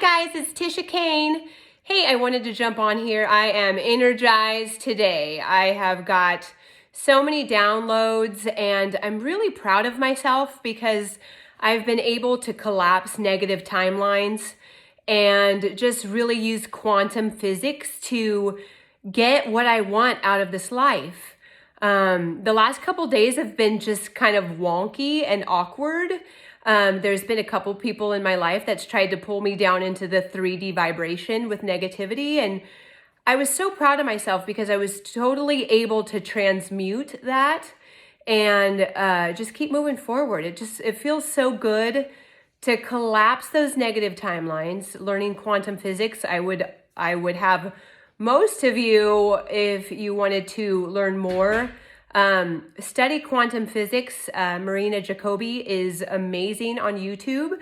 Hi guys, it's Tisha Kane. Hey, I wanted to jump on here. I am energized today. I have got so many downloads and I'm really proud of myself because I've been able to collapse negative timelines and just really use quantum physics to get what I want out of this life. The last couple days have been just kind of wonky and awkward. There's been a couple people in my life that's tried to pull me down into the 3D vibration with negativity. And I was so proud of myself because I was totally able to transmute that and just keep moving forward. It feels so good to collapse those negative timelines. Learning quantum physics, I would have most of you, if you wanted to learn more, study quantum physics. Marina Jacobi is amazing on YouTube.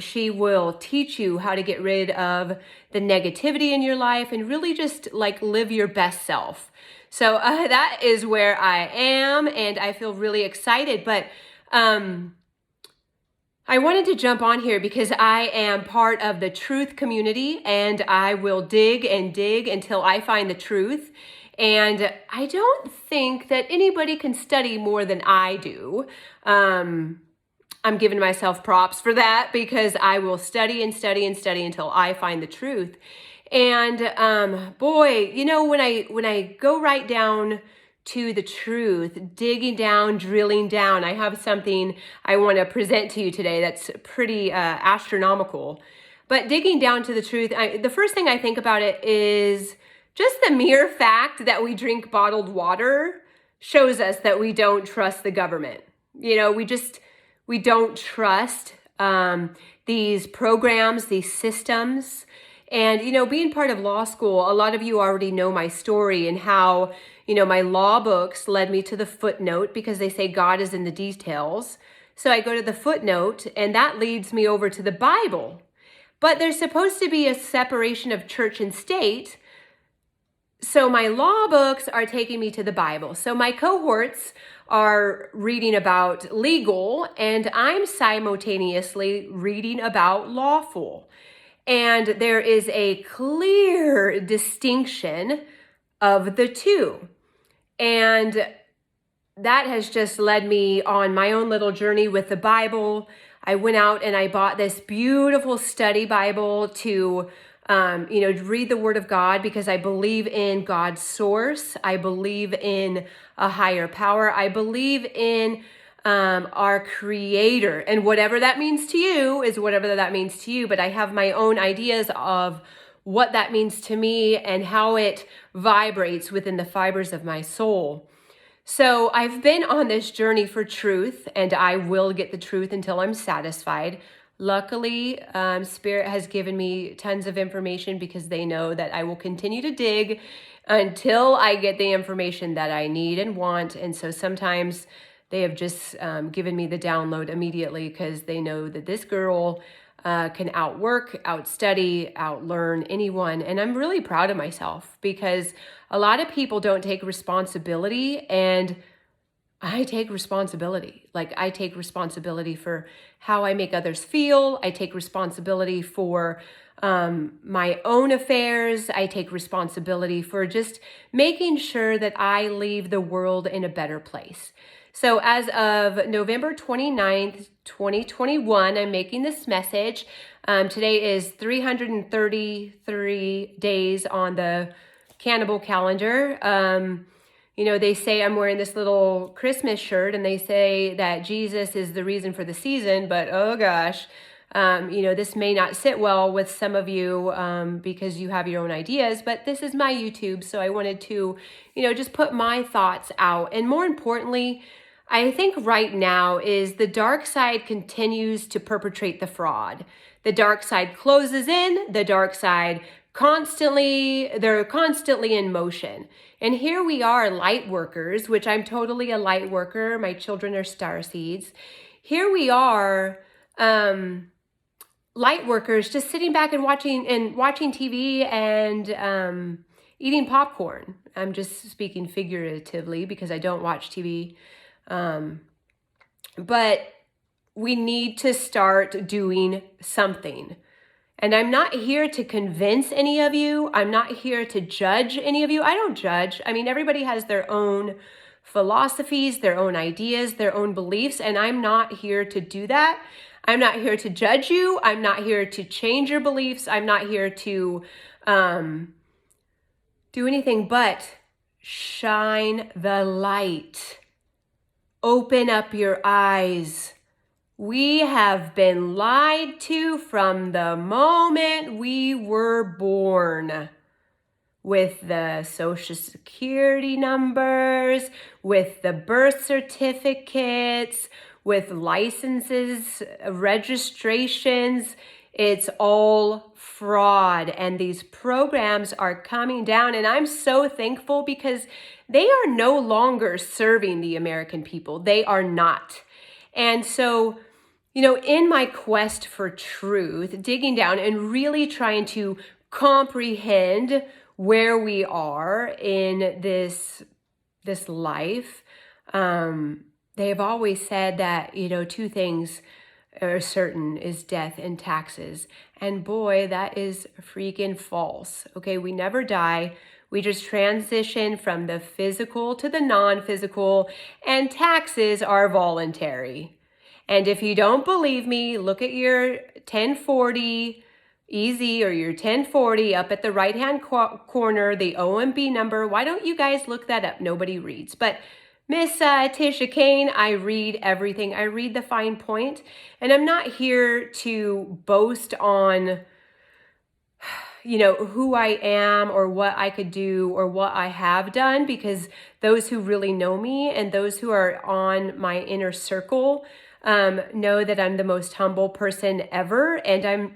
She will teach you how to get rid of the negativity in your life and really just like live your best self. So that is where I am, and I feel really excited. But I wanted to jump on here because I am part of the truth community and I will dig and dig until I find the truth. And I don't think that anybody can study more than I do. I'm giving myself props for that because I will study and study and study until I find the truth. And boy, you know, when I go right down to the truth, digging down, drilling down, I have something I want to present to you today that's pretty astronomical. But digging down to the truth, the first thing I think about it is just the mere fact that we drink bottled water shows us that we don't trust the government. You know, we don't trust these programs, these systems. And, you know, being part of law school, a lot of you already know my story and how, you know, my law books led me to the footnote because they say God is in the details. So I go to the footnote and that leads me over to the Bible. But there's supposed to be a separation of church and state. So my law books are taking me to the Bible. So my cohorts are reading about legal and I'm simultaneously reading about lawful. And there is a clear distinction of the two. And that has just led me on my own little journey with the Bible. I went out and I bought this beautiful study Bible to, read the Word of God because I believe in God's source. I believe in a higher power. I believe in our creator, and whatever that means to you is whatever that means to you. But I have my own ideas of what that means to me and how it vibrates within the fibers of my soul. So I've been on this journey for truth, and I will get the truth until I'm satisfied. Luckily, Spirit has given me tons of information because they know that I will continue to dig until I get the information that I need and want. And so sometimes they have just given me the download immediately because they know that this girl can outwork, outstudy, outlearn anyone. And I'm really proud of myself because a lot of people don't take responsibility, and I take responsibility. Like, I take responsibility for how I make others feel. I take responsibility for my own affairs. I take responsibility for just making sure that I leave the world in a better place. So as of November 29th, 2021, I'm making this message. Today is 333 days on the cannibal calendar. They say I'm wearing this little Christmas shirt and they say that Jesus is the reason for the season, but oh gosh, this may not sit well with some of you because you have your own ideas, but this is my YouTube. So I wanted to, just put my thoughts out. And more importantly, I think right now is the dark side continues to perpetrate the fraud. The dark side closes in, the dark side they're constantly in motion. And here we are, light workers, which I'm totally a light worker. My children are star seeds. Here we are, light workers, just sitting back and watching TV and eating popcorn. I'm just speaking figuratively because I don't watch TV. But we need to start doing something. And I'm not here to convince any of you. I'm not here to judge any of you. I don't judge. I mean, everybody has their own philosophies, their own ideas, their own beliefs, and I'm not here to do that. I'm not here to judge you. I'm not here to change your beliefs. I'm not here to do anything but shine the light. Open up your eyes. We have been lied to from the moment we were born, with the social security numbers, with the birth certificates, with licenses, registrations. It's all fraud, and these programs are coming down, and I'm so thankful because they are no longer serving the American people. They are not. And so, in my quest for truth, digging down and really trying to comprehend where we are in this life, they have always said that, two things are certain is death and taxes. And boy, that is freaking false. Okay, we never die. We just transition from the physical to the non-physical, and taxes are voluntary. And if you don't believe me, look at your 1040 EZ or your 1040 up at the right-hand corner, the OMB number. Why don't you guys look that up? Nobody reads. But Miss Tisha Kane, I read everything. I read the fine point. And I'm not here to boast on, who I am or what I could do or what I have done, because those who really know me and those who are on my inner circle know that I'm the most humble person ever. And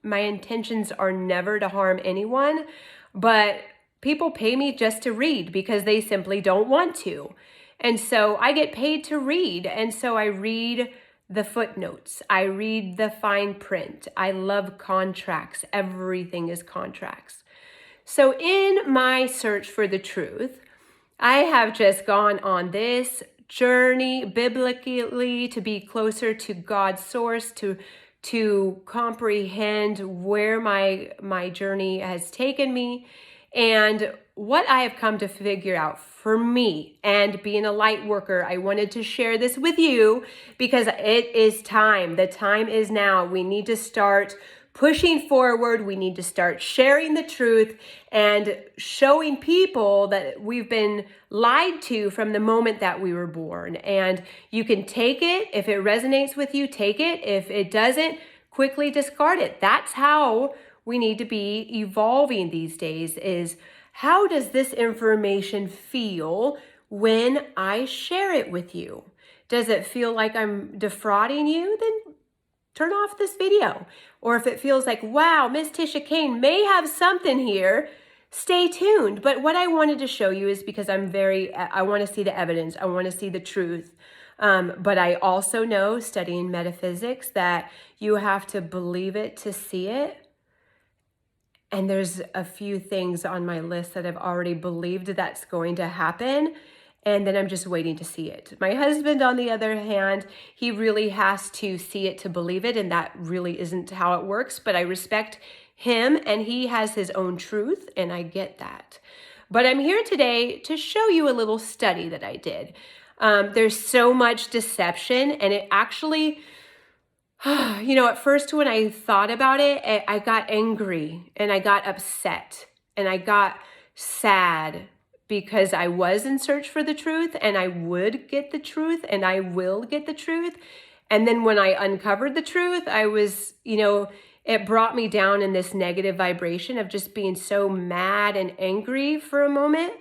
my intentions are never to harm anyone, but people pay me just to read because they simply don't want to. And so I get paid to read. And so I read the footnotes. I read the fine print. I love contracts. Everything is contracts. So in my search for the truth, I have just gone on this journey biblically to be closer to God's source, to comprehend where my journey has taken me. And what I have come to figure out for me, and being a light worker, I wanted to share this with you because it is time. The time is now. We need to start pushing forward. We need to start sharing the truth and showing people that we've been lied to from the moment that we were born. And you can take it. If it resonates with you, take it. If it doesn't, quickly discard it. That's how we need to be evolving these days, is how does this information feel when I share it with you? Does it feel like I'm defrauding you? Then turn off this video. Or if it feels like, wow, Miss Tisha Kane may have something here, stay tuned. But what I wanted to show you is because I want to see the evidence. I want to see the truth. But I also know, studying metaphysics, that you have to believe it to see it. And there's a few things on my list that I've already believed that's going to happen. And then I'm just waiting to see it. My husband, on the other hand, he really has to see it to believe it. And that really isn't how it works. But I respect him, and he has his own truth, and I get that. But I'm here today to show you a little study that I did. There's so much deception, and it actually, at first when I thought about it, I got angry and I got upset and I got sad, because I was in search for the truth, and I would get the truth, and I will get the truth. And then when I uncovered the truth, I was, it brought me down in this negative vibration of just being so mad and angry for a moment.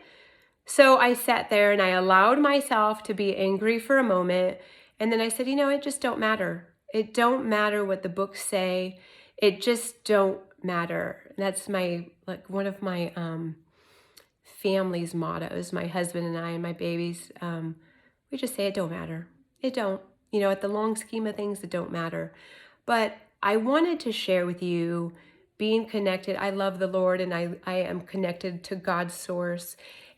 So I sat there and I allowed myself to be angry for a moment. And then I said, it just don't matter. It don't matter what the books say. It just don't matter. And that's one of my family's mottos. My husband and I and my babies, we just say it don't matter. It don't. At the long scheme of things, it don't matter. But I wanted to share with you being connected. I love the Lord, and I am connected to God's source.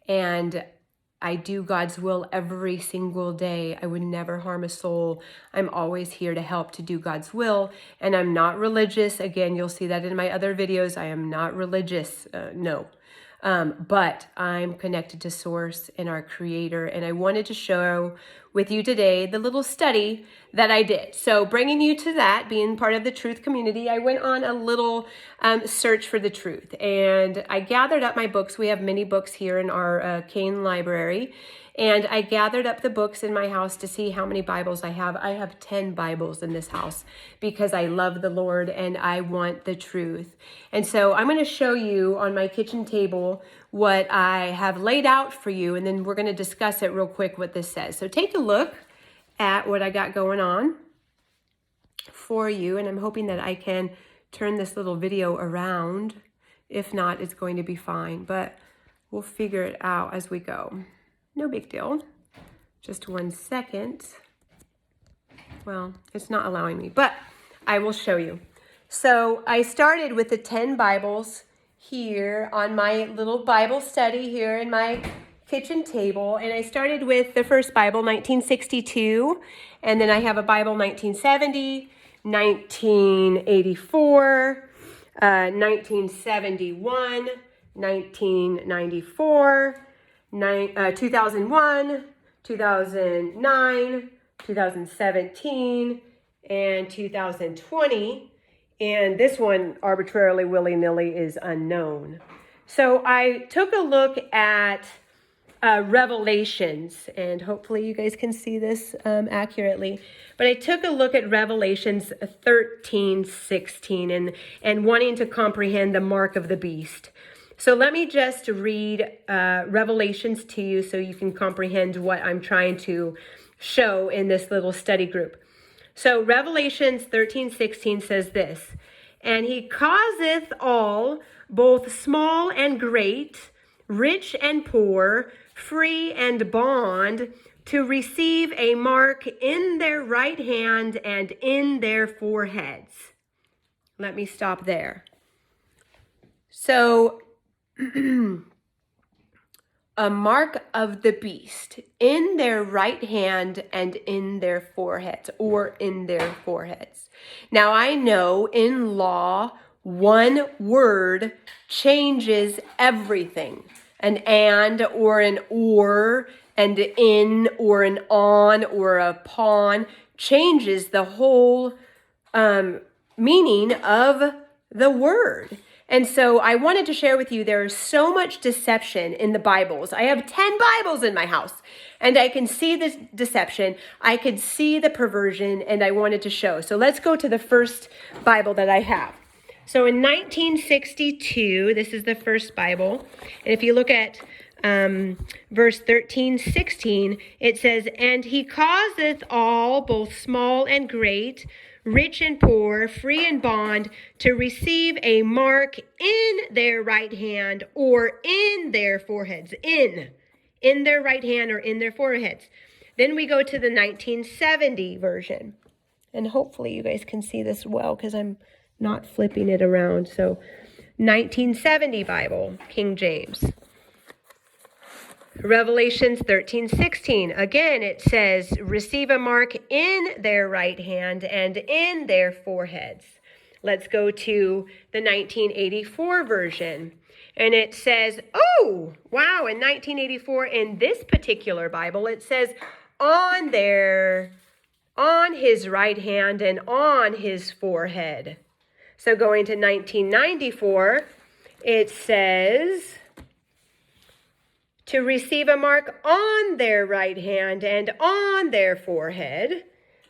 And I do God's will every single day. I would never harm a soul. I'm always here to help to do God's will. And I'm not religious. Again, you'll see that in my other videos. I am not religious. No. But I'm connected to Source and our Creator. And I wanted to share with you today the little study that I did. So bringing you to that, being part of the truth community, I went on a little search for the truth. And I gathered up my books. We have many books here in our Kane library. And I gathered up the books in my house to see how many Bibles I have. I have 10 Bibles in this house because I love the Lord and I want the truth. And so I'm going to show you on my kitchen table what I have laid out for you, and then we're going to discuss it real quick what this says. So take a look at what I got going on for you, and I'm hoping that I can turn this little video around. If not, it's going to be fine, but we'll figure it out as we go. No big deal. Just 1 second. Well, it's not allowing me, but I will show you. So I started with the 10 Bibles here on my little Bible study here in my kitchen table. And I started with the first Bible, 1962. And then I have a Bible, 1970, 1984, 1971, 1994, 2001, 2009, 2017, and 2020. And this one, arbitrarily, willy-nilly, is unknown. So I took a look at Revelations, and hopefully you guys can see this accurately. But I took a look at Revelations 13:16 and wanting to comprehend the mark of the beast. So let me just read Revelations to you so you can comprehend what I'm trying to show in this little study group. So Revelations 13:16 says this, "And he causeth all, both small and great, rich and poor, free and bond, to receive a mark in their right hand and in their foreheads." Let me stop there. So a mark of the beast in their right hand and in their foreheads, or in their foreheads. Now I know in law, one word changes everything. An and or an or, and in or an on or a upon changes the whole meaning of the word. And so I wanted to share with you, there is so much deception in the Bibles. I have 10 Bibles in my house, and I can see this deception. I could see the perversion, and I wanted to show. So let's go to the first Bible that I have. So in 1962, this is the first Bible. And if you look at verse 13:16, it says, "And he causeth all, both small and great, rich and poor, free and bond, to receive a mark in their right hand or in their foreheads." In their right hand or in their foreheads. Then we go to the 1970 version. And hopefully you guys can see this well because I'm not flipping it around. So 1970 Bible, King James. Revelations 13:16. Again, it says, "Receive a mark in their right hand and in their foreheads." Let's go to the 1984 version. And it says, oh, wow, in 1984, in this particular Bible, it says, on his right hand and on his forehead. So going to 1994, it says, "To receive a mark on their right hand and on their forehead."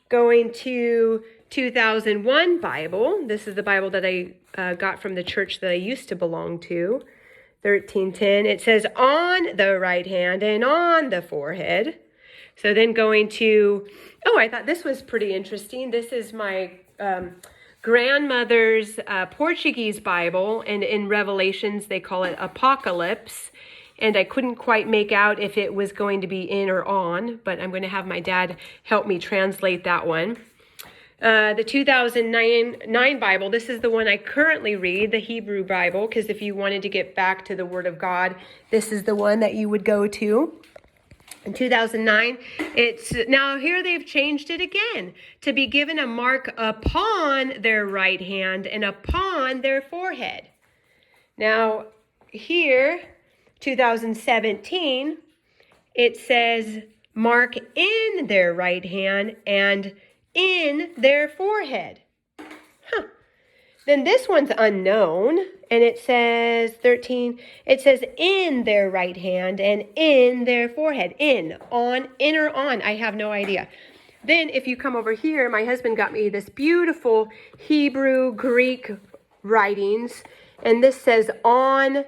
Going to 2001 Bible, this is the Bible that I got from the church that I used to belong to, 13:10, it says, "On the right hand and on the forehead." So then going to, I thought this was pretty interesting. This is my grandmother's Portuguese Bible, and in Revelations they call it Apocalypse. And I couldn't quite make out if it was going to be in or on, but I'm going to have my dad help me translate that one. The 2009 Bible, this is the one I currently read, the Hebrew Bible, because if you wanted to get back to the Word of God, this is the one that you would go to. In 2009, it's now here they've changed it again to be given a mark upon their right hand and upon their forehead. Now here, 2017, it says mark in their right hand and in their forehead. Then this one's unknown, and it says 13, it says in their right hand and in their forehead. In or on, I have no idea. Then if you come over here, my husband got me this beautiful Hebrew, Greek writings, and this says on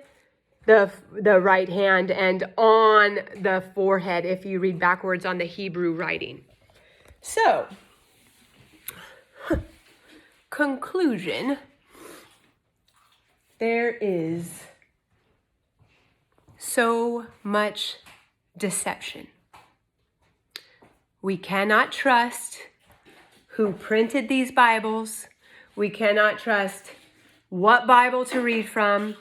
the right hand and on the forehead if you read backwards on the Hebrew writing. So, conclusion, there is so much deception. We cannot trust who printed these Bibles. We cannot trust what Bible to read from.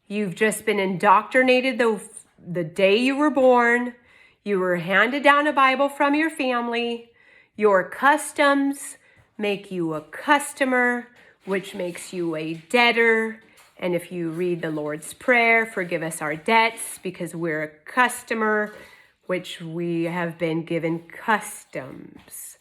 You've just been indoctrinated the day you were born. You were handed down a Bible from your family. Your customs make you a customer, which makes you a debtor. And if you read the Lord's Prayer, forgive us our debts because we're a customer, which we have been given customs.